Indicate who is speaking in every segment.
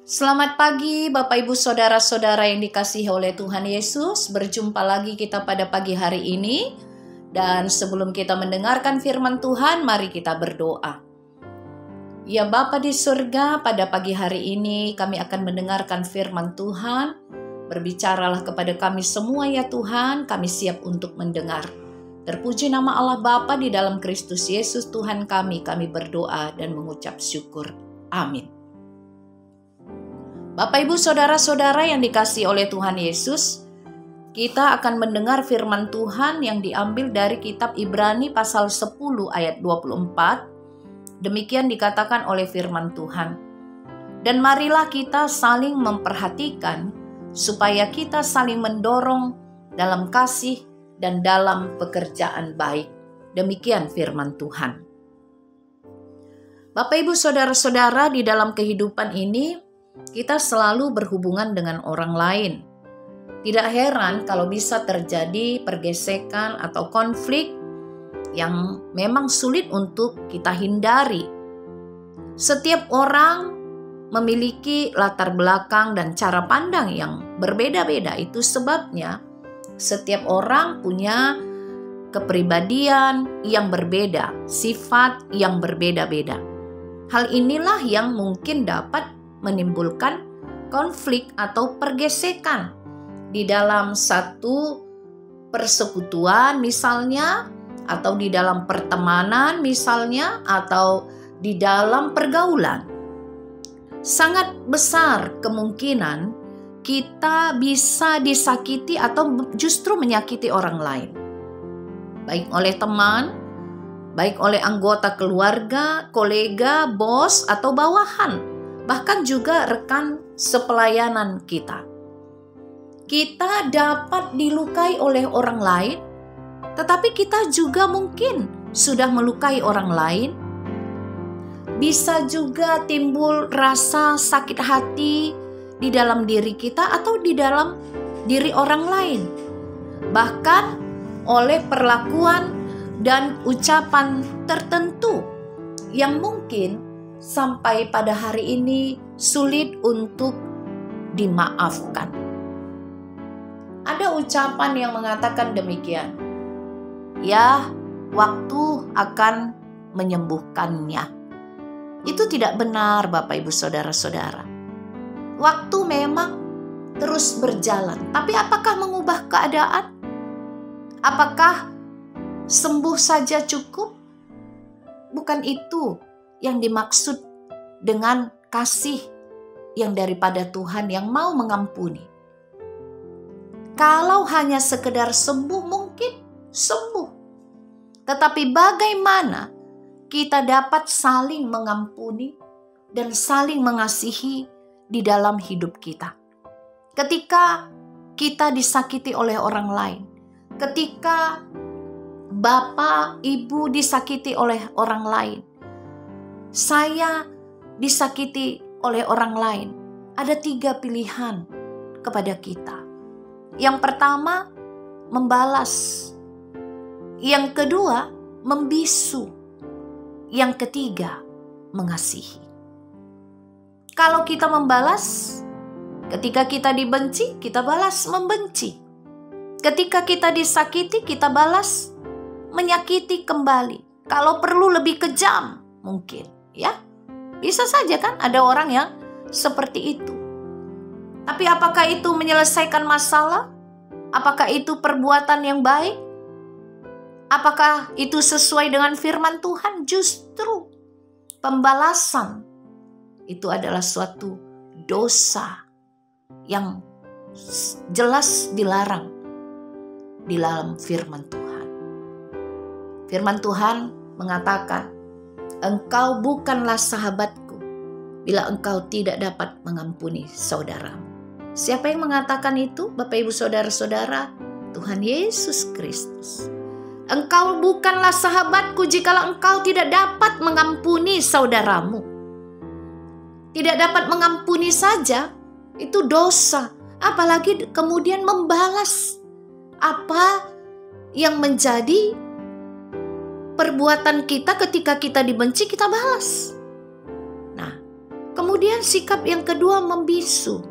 Speaker 1: Selamat pagi Bapak Ibu Saudara-saudara yang dikasihi oleh Tuhan Yesus. Berjumpa lagi kita pada pagi hari ini. Dan sebelum kita mendengarkan firman Tuhan, mari kita berdoa. Ya Bapa di surga, pada pagi hari ini kami akan mendengarkan firman Tuhan. Berbicaralah kepada kami semua ya Tuhan, kami siap untuk mendengar. Terpuji nama Allah Bapa di dalam Kristus Yesus Tuhan kami berdoa dan mengucap syukur. Amin. Bapak Ibu Saudara-saudara yang dikasihi oleh Tuhan Yesus, kita akan mendengar firman Tuhan yang diambil dari kitab Ibrani pasal 10 ayat 24. Demikian dikatakan oleh firman Tuhan. Dan marilah kita saling memperhatikan supaya kita saling mendorong dalam kasih dan dalam pekerjaan baik. Demikian firman Tuhan. Bapak Ibu Saudara-saudara, di dalam kehidupan ini kita selalu berhubungan dengan orang lain. Tidak heran kalau bisa terjadi pergesekan atau konflik yang memang sulit untuk kita hindari. Setiap orang memiliki latar belakang dan cara pandang yang berbeda-beda. Itu sebabnya setiap orang punya kepribadian yang berbeda, sifat yang berbeda-beda. Hal inilah yang mungkin dapat menimbulkan konflik atau pergesekan di dalam satu persekutuan misalnya, atau di dalam pertemanan misalnya, atau di dalam pergaulan. Sangat besar kemungkinan kita bisa disakiti atau justru menyakiti orang lain. Baik oleh teman, baik oleh anggota keluarga, kolega, bos, atau bawahan. Bahkan juga rekan sepelayanan kita. Kita dapat dilukai oleh orang lain, tetapi kita juga mungkin sudah melukai orang lain. Bisa juga timbul rasa sakit hati di dalam diri kita atau di dalam diri orang lain. Bahkan oleh perlakuan dan ucapan tertentu yang mungkin sampai pada hari ini sulit untuk dimaafkan. Ada ucapan yang mengatakan demikian. Ya, waktu akan menyembuhkannya. Itu tidak benar Bapak Ibu Saudara-saudara. Waktu memang terus berjalan. Tapi apakah mengubah keadaan? Apakah sembuh saja cukup? Bukan itu yang dimaksud dengan kasih yang daripada Tuhan yang mau mengampuni. Kalau hanya sekedar sembuh, mungkin sembuh. Tetapi bagaimana kita dapat saling mengampuni dan saling mengasihi di dalam hidup kita? Ketika kita disakiti oleh orang lain, ketika Bapak, Ibu disakiti oleh orang lain, saya disakiti oleh orang lain, ada 3 pilihan kepada kita. Yang pertama, membalas. Yang kedua, membisu. Yang ketiga, mengasihi. Kalau kita membalas, ketika kita dibenci, kita balas membenci. Ketika kita disakiti, kita balas menyakiti kembali. Kalau perlu lebih kejam mungkin. Ya, bisa saja kan ada orang yang seperti itu. Tapi apakah itu menyelesaikan masalah? Apakah itu perbuatan yang baik? Apakah itu sesuai dengan firman Tuhan? Justru pembalasan itu adalah suatu dosa yang jelas dilarang di dalam firman Tuhan. Firman Tuhan mengatakan, engkau bukanlah sahabatku bila engkau tidak dapat mengampuni saudaramu. Siapa yang mengatakan itu, Bapak Ibu Saudara-saudara? Tuhan Yesus Kristus. Engkau bukanlah sahabatku jikalau engkau tidak dapat mengampuni saudaramu. Tidak dapat mengampuni saja, itu dosa. Apalagi kemudian membalas apa yang menjadi perbuatan kita ketika kita dibenci, kita balas. Nah, kemudian Kemudian sikap yang kedua, membisu.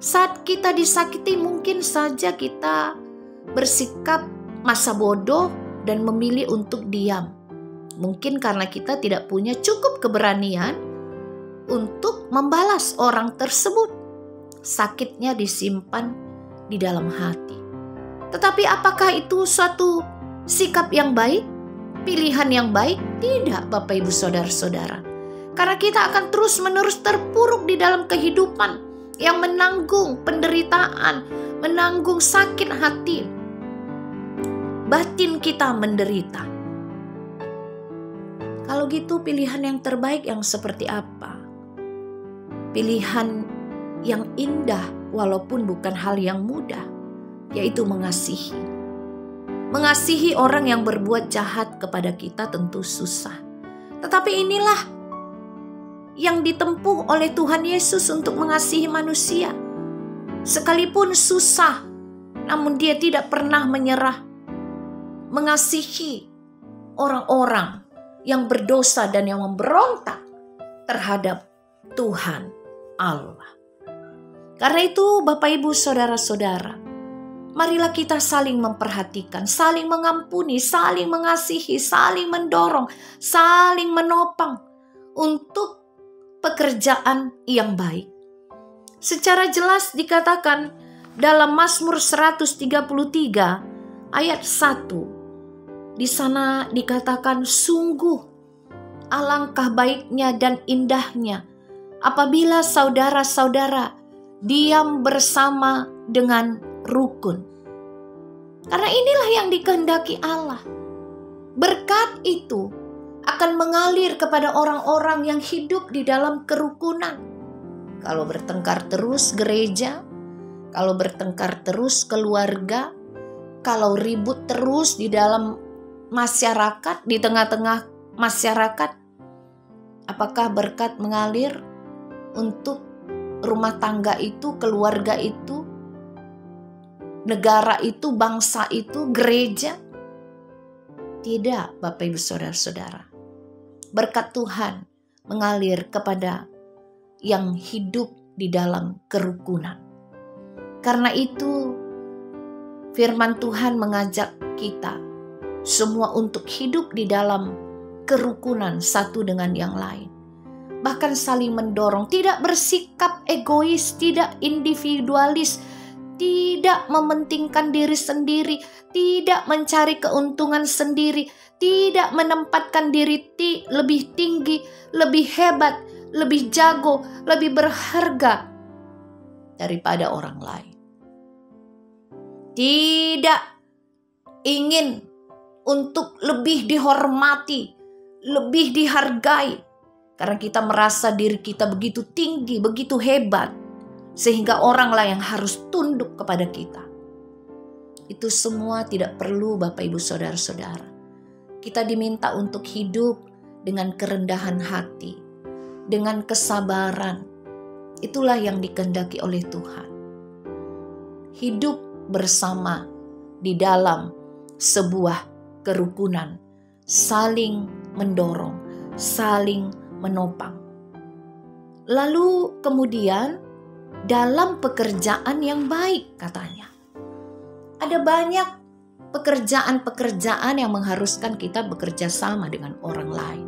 Speaker 1: Saat kita disakiti mungkin saja kita bersikap masa bodoh dan memilih untuk diam. Mungkin karena kita tidak punya cukup keberanian untuk membalas orang tersebut. Sakitnya disimpan di dalam hati. Tetapi apakah itu suatu sikap yang baik? Pilihan yang baik? Tidak, Bapak Ibu Saudara-saudara. Karena kita akan terus-menerus terpuruk di dalam kehidupan yang menanggung penderitaan, menanggung sakit hati. Batin kita menderita. Kalau gitu pilihan yang terbaik yang seperti apa? Pilihan yang indah walaupun bukan hal yang mudah, yaitu mengasihi. Mengasihi orang yang berbuat jahat kepada kita tentu susah. Tetapi inilah yang ditempuh oleh Tuhan Yesus untuk mengasihi manusia. Sekalipun susah, namun Dia tidak pernah menyerah. Mengasihi orang-orang yang berdosa dan yang memberontak terhadap Tuhan Allah. Karena itu Bapak Ibu Saudara-saudara, marilah kita saling memperhatikan, saling mengampuni, saling mengasihi, saling mendorong, saling menopang untuk pekerjaan yang baik. Secara jelas dikatakan dalam Mazmur 133 ayat 1. Di sana dikatakan, sungguh alangkah baiknya dan indahnya apabila saudara-saudara diam bersama dengan rukun. Karena inilah yang dikehendaki Allah. Berkat itu akan mengalir kepada orang-orang yang hidup di dalam kerukunan. Kalau bertengkar terus gereja, kalau bertengkar terus keluarga, kalau ribut terus di dalam masyarakat, di tengah-tengah masyarakat, apakah berkat mengalir untuk rumah tangga itu, keluarga itu, negara itu, bangsa itu, gereja? Tidak, Bapak Ibu Saudara-saudara. Berkat Tuhan mengalir kepada yang hidup di dalam kerukunan. Karena itu firman Tuhan mengajak kita semua untuk hidup di dalam kerukunan satu dengan yang lain. Bahkan saling mendorong, tidak bersikap egois, tidak individualis, tidak mementingkan diri sendiri, tidak mencari keuntungan sendiri, tidak menempatkan diri lebih tinggi, lebih hebat, lebih jago, lebih berharga daripada orang lain. Tidak ingin untuk lebih dihormati, lebih dihargai. Karena kita merasa diri kita begitu tinggi, begitu hebat. Sehingga orang lain yang harus tunduk kepada kita. Itu semua tidak perlu, Bapak Ibu Saudara-saudara. Kita diminta untuk hidup dengan kerendahan hati, dengan kesabaran. Itulah yang dikehendaki oleh Tuhan. Hidup bersama di dalam sebuah kerukunan, saling mendorong, saling menopang. Lalu kemudian dalam pekerjaan yang baik katanya. Ada banyak pekerjaan-pekerjaan yang mengharuskan kita bekerja sama dengan orang lain.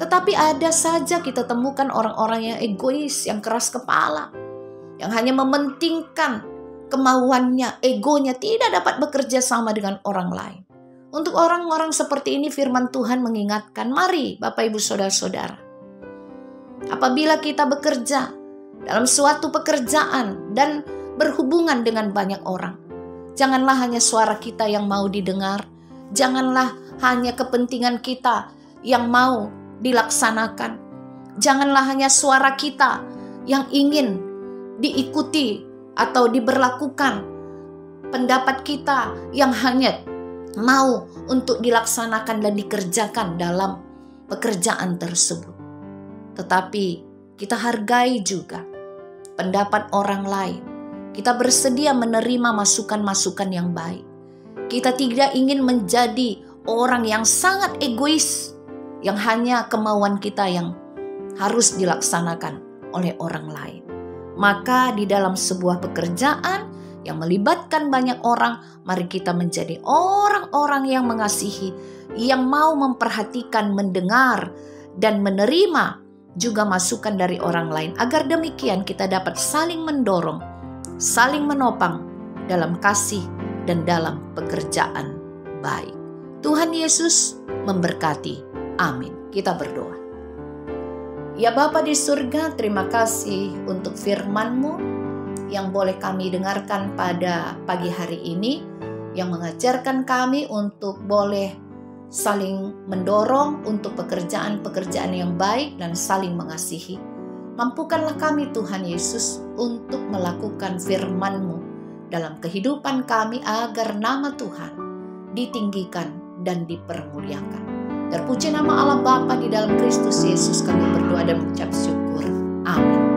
Speaker 1: Tetapi ada saja kita temukan orang-orang yang egois, yang keras kepala, yang hanya mementingkan kemauannya, egonya, tidak dapat bekerja sama dengan orang lain. Untuk orang-orang seperti ini firman Tuhan mengingatkan, mari Bapak Ibu Saudara-saudara, apabila kita bekerja dalam suatu pekerjaan dan berhubungan dengan banyak orang, janganlah hanya suara kita yang mau didengar, janganlah hanya kepentingan kita yang mau dilaksanakan, janganlah hanya suara kita yang ingin diikuti atau diberlakukan, pendapat kita yang hanya mau untuk dilaksanakan dan dikerjakan dalam pekerjaan tersebut. Tetapi kita hargai juga pendapat orang lain. Kita bersedia menerima masukan-masukan yang baik. Kita tidak ingin menjadi orang yang sangat egois, yang hanya kemauan kita yang harus dilaksanakan oleh orang lain. Maka di dalam sebuah pekerjaan yang melibatkan banyak orang, mari kita menjadi orang-orang yang mengasihi, yang mau memperhatikan, mendengar, dan menerima juga masukan dari orang lain. Agar demikian kita dapat saling mendorong, saling menopang dalam kasih dan dalam pekerjaan baik. Tuhan Yesus memberkati. Amin. Kita berdoa. Ya Bapa di surga, terima kasih untuk firman-Mu yang boleh kami dengarkan pada pagi hari ini, yang mengajarkan kami untuk boleh saling mendorong untuk pekerjaan-pekerjaan yang baik dan saling mengasihi. Mampukanlah kami Tuhan Yesus untuk melakukan firman-Mu dalam kehidupan kami agar nama Tuhan ditinggikan dan dipermuliakan. Terpuji nama Allah Bapa di dalam Kristus Yesus, kami berdoa dan mengucap syukur. Amin.